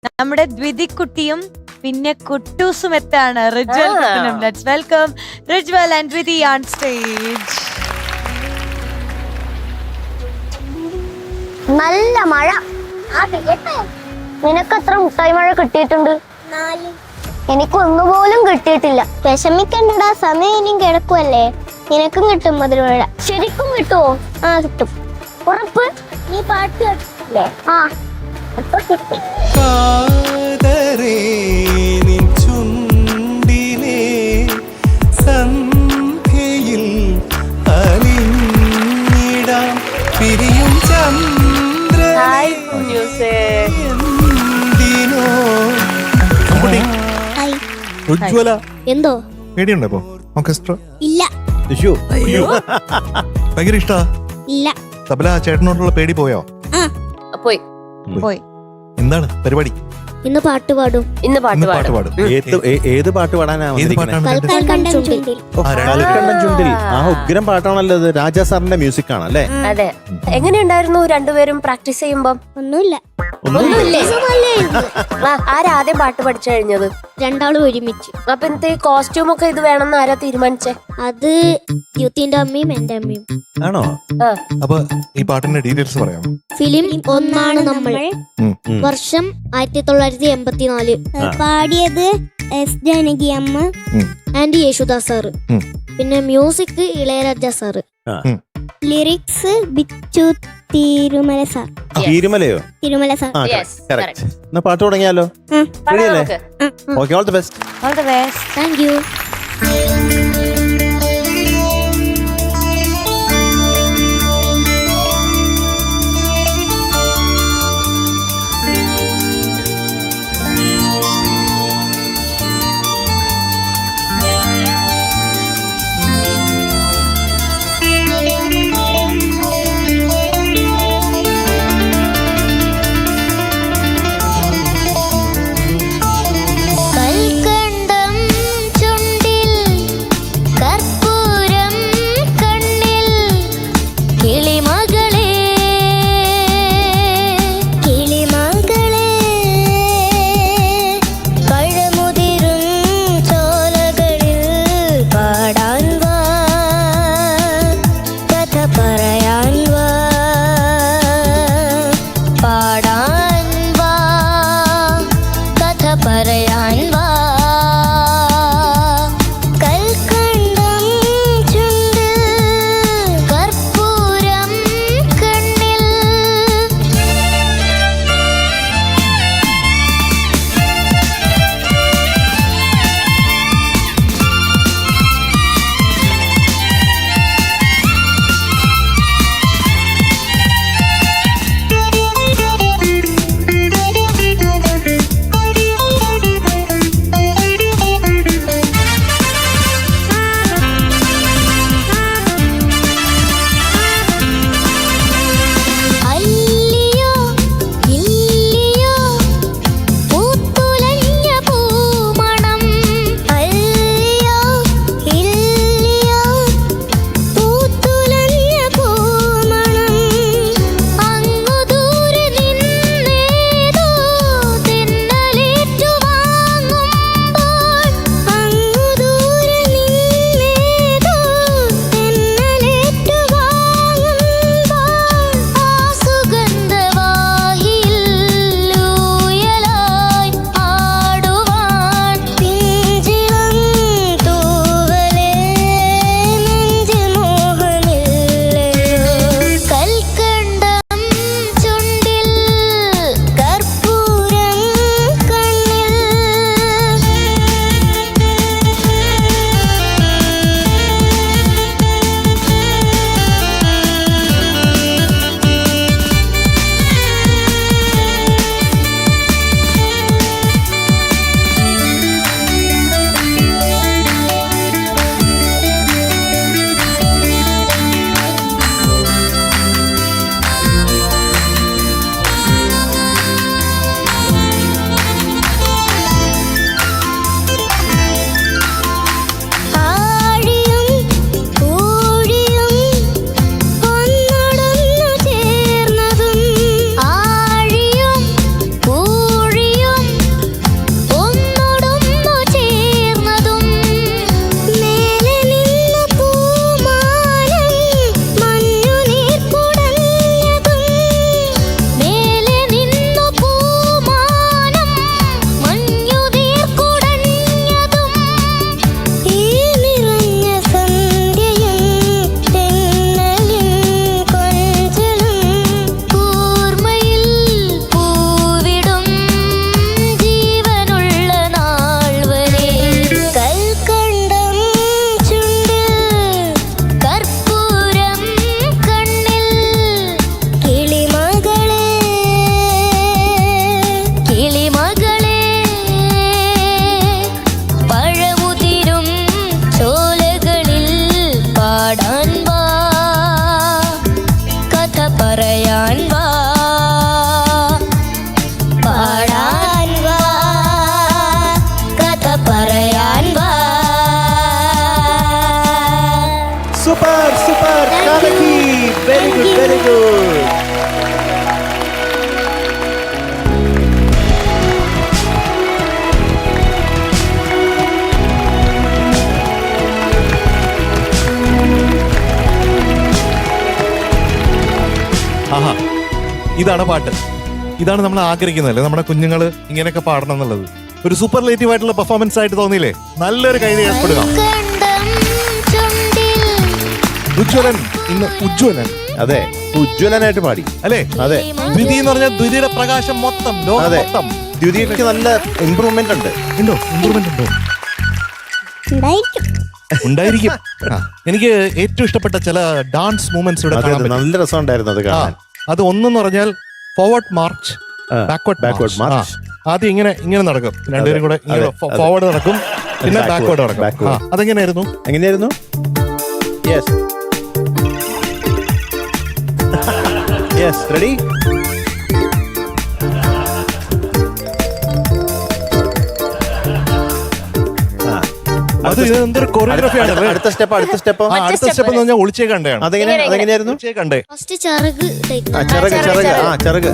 നമ്മുടെ ദ്വിതിക്കുട്ടിയും പിന്നെ കുട്ടൂസും എത്താണ്. റിജ്വൽ കുട്ടനും. Let's welcome Rijwal and Dwithi on stage. നല്ല മഴ. നിനക്കെത്ര മുട്ടായി മഴ കിട്ടിയിട്ടുണ്ട്? എനിക്കൊന്നുപോലും കിട്ടിയിട്ടില്ല. വിഷമിക്കണ്ടടാ, സമയം ഇനിയും കിടക്കുവല്ലേ. നിനക്കും കിട്ടും മധുരമഴ. ശരിക്കും കിട്ടുമോ? ആ കിട്ടും. ഉറപ്പ്? നീ പാട്ട് കേട്ടില്ലേ? ആ അപ്പൊ കിട്ടും. ഉജ്വല എന്തോ പേടിയുണ്ടോ ഇപ്പൊ? ഓർക്കസ്ട്ര ഇല്ല. ഭയങ്കര ഇഷ്ടാ? ഇല്ല. തബല ചേട്ടനോടുള്ള പേടി പോയോ? പോയി. പോയി. എന്താണ് പരിപാടി? ഇന്ന് പാട്ട് പാടും. ഇന്ന് പാട്ട് പാടും. ഏത് പാട്ട് പാടാനാ? ഏത് പാട്ടാണ്? കൽക്കണ്ടം ചുണ്ടിൽ. കൽക്കണ്ടം ചുണ്ടിൽ. ആ ഉഗ്രം പാട്ടാണല്ലോ ഇത്. രാജാ സാറിന്റെ മ്യൂസിക് ആണല്ലേ? അതെ. എങ്ങനെയുണ്ടായിരുന്നു രണ്ടുപേരും പ്രാക്ടീസ് ചെയ്യുമ്പോ? ഒന്നുമില്ല. ഒന്നുമില്ലേ? ആരാദ്യം പാട്ട് പഠിച്ചു കഴിഞ്ഞത്? രണ്ടാളും ഒരുമിച്ച്. അപ്പൊ ഇന്നത്തെ കോസ്റ്റ്യൂം ഒക്കെ ഇത് വേണമെന്ന് ആരാ തീരുമാനിച്ചേ? അത് യുത്തിന്റെ അമ്മയും എന്റെ അമ്മയും. ആണോ? അപ്പൊ ഈ പാട്ടിന്റെ ഡീറ്റെയിൽസ് പറയാം. ഫിലിം ഒന്നാണ് നമ്മൾ. വർഷം 1984. പാടിയത് എസ് ജാനകി അമ്മ ആൻഡ് യേശുദാസ് സാറ്. പിന്നെ music Ilaiyaraaja sir. Lyrics Bichu Thirumala sir. തിരുമലയോ? തിരുമല സാർ. എന്നാ പാട്ട് തുടങ്ങിയാലോ? റെഡിയല്ലേ? Okay, all the best. All the best. Thank you. കൽക്കണ്ടം ചുണ്ടിൽ വെരി ഗുഡ്. ആഹാ, ഇതാണ് പാട്ട്. ഇതാണ് നമ്മൾ ആഗ്രഹിക്കുന്നതല്ലേ, നമ്മുടെ കുഞ്ഞുങ്ങൾ ഇങ്ങനെയൊക്കെ പാടണം എന്നുള്ളത്. ഒരു സൂപ്പർലേറ്റീവ് ആയിട്ടുള്ള പെർഫോമൻസ് ആയിട്ട് തോന്നിയില്ലേ? നല്ലൊരു കൈ ഏർപ്പെടുക. ഉജ്ജ്വലൻ, ഇന്ന് ഉജ്ജ്വലൻ. അതെ, ഉജ്ജ്വലനായിട്ട് പാടി അല്ലേ? അതെ. ദ്വിതി എന്ന് പറഞ്ഞാൽ ദ്വിതിയുടെ പ്രകാശം മൊത്തം ലോകം അതെ. മൊത്തം. ദ്യുതിക്ക് നല്ല ഇമ്പ്രൂവ്മെന്റ് ഉണ്ട്. ഉണ്ടോ? ഇമ്പ്രൂവ്മെന്റ് ഉണ്ടോ? ഉണ്ടായിരിക്കും. എനിക്ക് ഏറ്റവും ഇഷ്ടപ്പെട്ട ചില ഡാൻസ് മൂവ്മെന്റ്സ് ഇവിടെ അതെ, കാണാൻ അതെ, പറ്റി. നല്ല രസമുണ്ടായിരുന്നു അത് കാണാൻ. അത് ഒന്നെന്ന് പറഞ്ഞാൽ ഫോർവേഡ് മാർച്ച്, ബാക്ക്വേർഡ് മാർച്ച്. ആദ്യം ഇങ്ങനെ നടക്കും, രണ്ടുപേരും കൂടെ ഫോർവേഡ് നടക്കും, പിന്നെ ബാക്ക്വേർഡ് നടക്കും. അതെങ്ങനെയായിരുന്നു? എങ്ങനെയായിരുന്നു? Yes yes, ready. അത് എന്തൊരു കൊറിയോഗ്രഫിയാണ്. അടുത്ത സ്റ്റെപ്പ് അടുത്ത സ്റ്റെപ്പ് എന്ന് പറഞ്ഞാൽ ഒളിച്ചേ കണ്ടയാണ്. അതെങ്ങനെയായിരുന്നു? ഒളിച്ചേ കണ്ടേ. ഫസ്റ്റ് ചിറക് ചിറക്.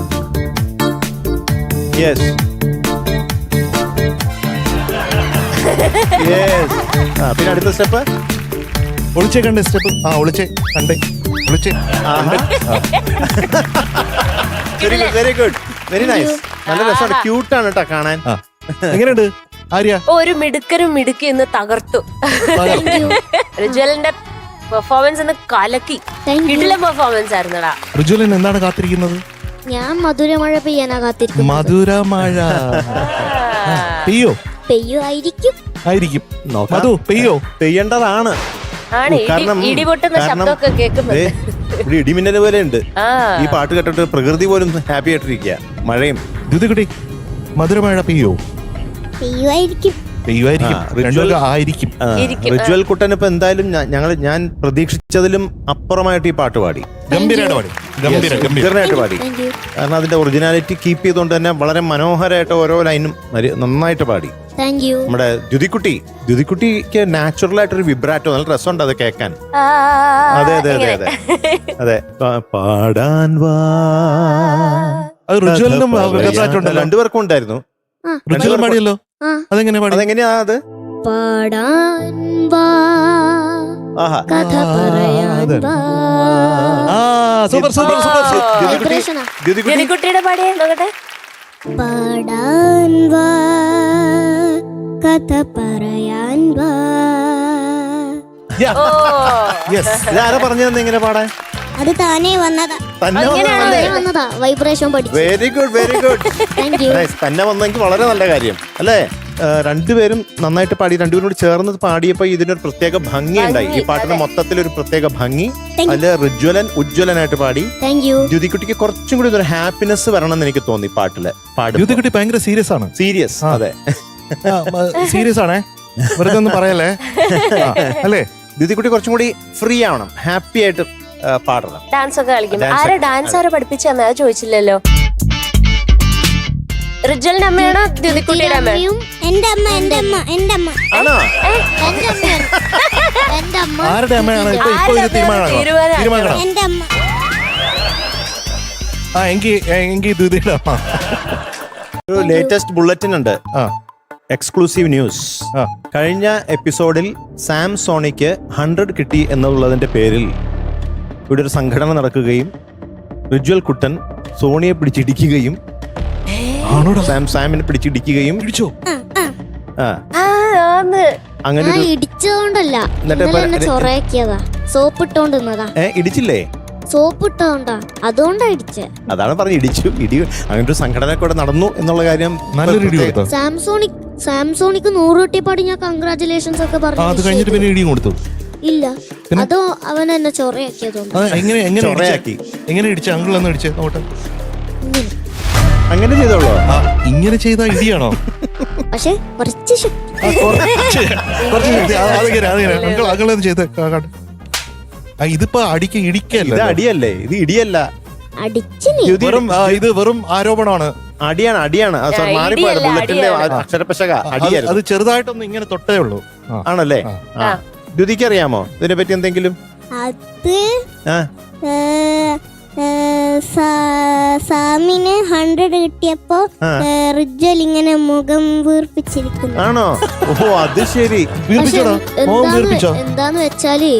Yes yes. പിന്നെ അടുത്ത സ്റ്റെപ്പ് ഒളിച്ചേ കണ്ടേ സ്റ്റെപ്പ്. ഒളിച്ചേ കണ്ടേ, ഒളിച്ചേ. Very good, very nice. നല്ല രസമാണ്, ക്യൂട്ടാണ് കേട്ടോ കാണാൻ. എങ്ങനെയുണ്ട് ആര്യ? ഒരു മിടുക്കരും മിടുക്കി ഇന്ന് തകർത്തു. റിജ്വലിന്റെ പെർഫോമൻസ് ഇന്ന് കലക്കി. കിടിലൻ പെർഫോമൻസ് ആയിരുന്നടാ. റിജ്വലൻ എന്താണ് കാത്തിരിക്കുന്നത്? ഞാൻ മധുരമഴ പെയ്യാനാ കാത്തിരിക്കും. മധുരമഴ പെയ്യുമായിരിക്കും. ആയിരിക്കും. മധു പെയ്യോ? പെയ്യേണ്ടതാണ്. ആണ് ഇടിപൊട്ടുന്ന ശബ്ദമൊക്കെ കേൾക്കുന്നത്. ഇവിടെ ഇടിമിന്നൽ പോലെ ഉണ്ട്. ഈ പാട്ട് കേട്ടിട്ട് പ്രകൃതി പോലും ഹാപ്പി ആയിട്ടിരിക്കുക. മഴയും. ദ്യുതികുട്ടി, മധുരമഴ പെയ്യോ? പെയ്യുമായിരിക്കും. ആയിരിക്കും. റിജ്വൽ കുട്ടൻ ഇപ്പൊ എന്തായാലും ഞാൻ പ്രതീക്ഷിച്ചതിലും അപ്പുറമായിട്ട് ഈ പാട്ട് പാടി. ഗംഭീരമായിട്ട് പാടി. കാരണം അതിന്റെ ഒറിജിനാലിറ്റി കീപ്പ് ചെയ്തുകൊണ്ട് തന്നെ വളരെ മനോഹരമായിട്ട് ഓരോ ലൈനും നന്നായിട്ട് പാടി. നമ്മുടെ ദ്യുതിക്കുട്ടിക്ക് നാച്ചുറൽ ആയിട്ടൊരു വിബ്രാറ്റോ, നല്ല രസമുണ്ട് അത് കേൾക്കാൻ. അതെ അതെ അതെ അതെ അതെ. പാടാൻ വാ. അത് റിജ്വലിനും രണ്ടുപേർക്കും ഉണ്ടായിരുന്നു. റിജ്വലും പാടിയല്ലോ. അതെങ്ങനെയാ അത്? പാടാൻ വാ, കഥ പറയാൻ വാ. ദ്യുതിക്കുട്ടിയുടെ പാടിയേ നോക്കട്ടെ. പാടാൻ വാ, കഥ പറയാൻ വാ. ഇതാരാ പറഞ്ഞു തന്നെ ഇങ്ങനെ പാടാൻ? അത് താനേ വന്നതാ. വൈബ്രേഷൻ പഠിച്ചു. Very good, very good. തന്നെ വന്നെങ്കിൽ വളരെ നല്ല കാര്യം അല്ലേ? രണ്ടുപേരും നന്നായിട്ട് പാടി. രണ്ടുപേരും കൂടി ചേർന്ന് പാടിയപ്പോ ഇതിനൊരു പ്രത്യേക ഭംഗി ഉണ്ടായി. ഈ പാട്ടിന് മൊത്തത്തിൽ ഒരു പ്രത്യേക ഭംഗി. അതില് ഉജ്ജ്വലനായിട്ട് പാടി. ദ്യുതിക്കുട്ടിക്ക് കുറച്ചും കൂടി ഒരു ഹാപ്പിനെസ് വരണം എന്ന് എനിക്ക് തോന്നി പാട്ടില്. ദ്യുതിക്കുട്ടി ഭയങ്കര സീരിയസ് ആണ്. സീരിയസ്, അതെ, സീരിയസ് ആണേ, വെറുതെ ഒന്നും പറയല്ലേ അല്ലേ? ദ്യുതിക്കുട്ടി കുറച്ചും കൂടി ഫ്രീ ആവണം, ഹാപ്പി ആയിട്ട് പാടണം. ഡാൻസ് ഒക്കെ കളിക്കും. ഡാൻസ് ആരെ പഠിപ്പിച്ചെന്ന് അത് ചോദിച്ചില്ലല്ലോ. റിജ്വലിന്റെ അമ്മയാണോ ദ്യുതിക്കുട്ടിയുടെ അമ്മയോ? എന്റെ അമ്മ. ആണോ? ആരുടെ അമ്മയാണ്? തീരുമാനം. എന്റെ അമ്മ. എങ്കിൽ ദ്യുതിയുടെ അമ്മ. ഒരു ലേറ്റസ്റ്റ് ബുള്ളറ്റിൻ ഉണ്ട്, എക്സ്ക്ലൂസീവ് ന്യൂസ്. കഴിഞ്ഞ എപ്പിസോഡിൽ സാം സോണിക്ക് 100 കിട്ടി എന്നുള്ളതിന്റെ പേരിൽ ഇവിടെ ഒരു സംഘടന നടക്കുകയും റിജ്വൽ കുട്ടൻ സോണിയെ പിടിച്ചിടിക്കുകയും സാമിനെ പിടിച്ചിടിക്കുകയും അങ്ങനെ ഇടിച്ചതുകൊണ്ടല്ല, ചൊറയാക്കിയതാ. സോപ്പ് ഇട്ടോണ്ടിരുന്നതാ. ഇടിച്ചില്ലേ? സോപ്പ് ഇട്ടോണ്ടാ, അതുകൊണ്ടാ ഇടിച്ചേ. അതാണ് പറഞ്ഞു ഇടിച്ചു. അങ്ങനെ ഒരു സംഘടന കൂടെ നടന്നു എന്നുള്ള കാര്യം. നല്ലൊരു സാംസോണിക്ക് 100 കിട്ടിയപ്പാട് ഞാൻ കൺഗ്രാറ്റുലേഷൻസ് ഒക്കെ പറഞ്ഞു. ഇല്ല, അതോ അവൻ എന്നെ ചൊറയാക്കിയതുകൊണ്ട്. എങ്ങനെ ഇടിച്ച? അങ്കിളൊന്നും ഇടിച്ചേ നോട്ടെ. അങ്ങനെ ചെയ്തോളൂ. ഇങ്ങനെ ചെയ്ത ഇടിയാണോ? പക്ഷെ കുറച്ച് ഇതിപ്പോ ഇടിക്കല്ല, അടിയല്ലേ? ഇത് ഇടിയല്ല, ഇത് വെറും ആരോപണമാണ്. അടിയാണ്. മാറിപ്പോയത് ബുള്ളറ്റിന്റെ അക്ഷരപ്പശക. അടിയായിരുന്നു. അത് ചെറുതായിട്ടൊന്നും ഇങ്ങനെ തൊട്ടേ ഉള്ളൂ. ആണല്ലേ? ദ്യുതിക്ക് അറിയാമോ ഇതിനെ പറ്റി എന്തെങ്കിലും? അത് സാമിന് 100 കിട്ടിയപ്പോ റിജ്വൽ ഇങ്ങനെ മുഖം വീർപ്പിച്ചിരിക്കുന്നു. ആണോ? ഓ അത് ശരി. വീർപ്പിച്ചോടാ വീർപ്പിച്ചോ? എന്താന്ന് വെച്ചാല്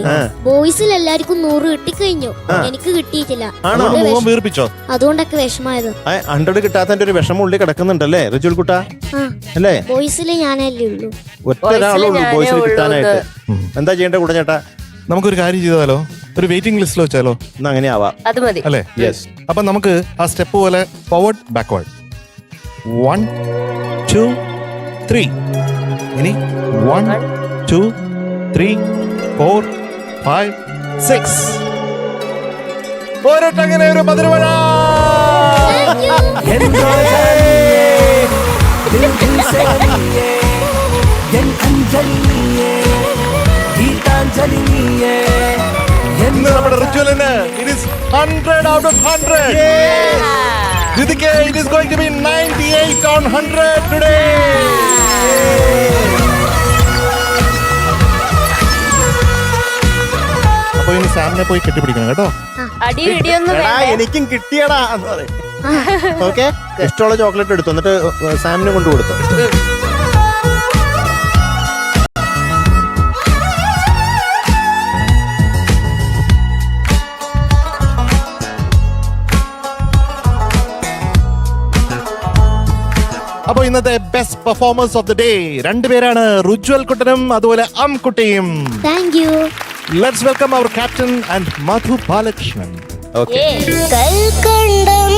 ബോയ്സിൽ എല്ലാവർക്കും 100 കിട്ടിക്കഴിഞ്ഞു, എനിക്ക് കിട്ടിയിട്ടില്ല. ആണോ? മുഖം വീർപ്പിച്ചോ? അതുകൊണ്ടൊക്കെ വിഷമായത്. 100 കിട്ടാത്തതിന്റെ ഒരു വിഷമം ഉള്ളിൽ കിടക്കുന്നുണ്ടല്ലേ റിജുൽ കുട്ട? അല്ലേ? ബോയ്സില് ഞാനല്ലേ ഉള്ളൂ. ഒറ്റ ഒരാളേ ഉള്ളൂ ബോയ്സിൽ കിട്ടാനായിട്ട്. എന്താ ചെയ്യേണ്ട കൂടെ ചേട്ടാ? നമുക്കൊരു കാര്യം ചെയ്താലോ, ഒരു വെയിറ്റിംഗ് ലിസ്റ്റിൽ വെച്ചാലോ? എന്നാ അങ്ങനെ ആവാം. അത് മതി. അല്ലേ? യെസ്. അപ്പൊ നമുക്ക് ആ സ്റ്റെപ്പ് പോലെ ഫോർവേഡ് ബാക്ക്വേർഡ് 1 2 3. ഇനി 1 2 3 4 5 6. ഒരൊട്ടങ്ങനെ ഒരു മധുരമഴ. ഇന്ന് നമ്മുടെ റിച്വലിന് it is 100 out of 100. Ridhika, it is going to be 98 on 100 today. അപ്പൊ ഇനി സാമിനെ പോയി കെട്ടിപ്പിടിക്കണം കേട്ടോ. അടി ഇടിയൊന്നും എടാ, എനിക്കും കിട്ടിയടാ. ഓക്കെ, ഇഷ്ടമുള്ള ചോക്ലേറ്റ് എടുത്തു, എന്നിട്ട് സാമിന് കൊണ്ടു കൊടുത്തു. അപ്പൊ ഇന്നത്തെ best performers of the day രണ്ടുപേരാണ്, റുജ്വൽ കുട്ടനും അതുപോലെ കുട്ടിയും. Thank you. Let's welcome our captain and Madhu Balakrishnan. Okay. കൽക്കണ്ടം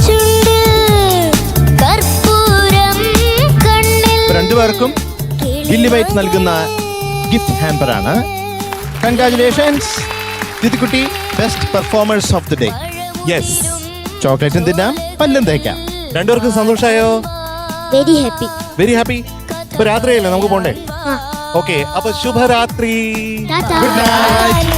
ചുണ്ടിൽ കർപ്പൂരം കണ്ണിൽ. രണ്ടുപേർക്കും ഗില്ലി വൈറ്റ് നൽകുന്ന ഗിഫ്റ്റ് ഹാമ്പർ ആണ്. കൺഗ്രാറ്റുലേഷൻസ് ജിതിക്കുട്ടി, best performers of the day. Yes, ചോക്ലേറ്റും തിന്നാം, പല്ലും തേക്കാം. രണ്ടുപേർക്കും സന്തോഷമായോ? Very happy. Very happy. ഇപ്പൊ രാത്രിയല്ലേ, നമുക്ക് പോണ്ടേ? ഓക്കെ, അപ്പൊ ശുഭരാത്രി. ടാറ്റാ. Good night.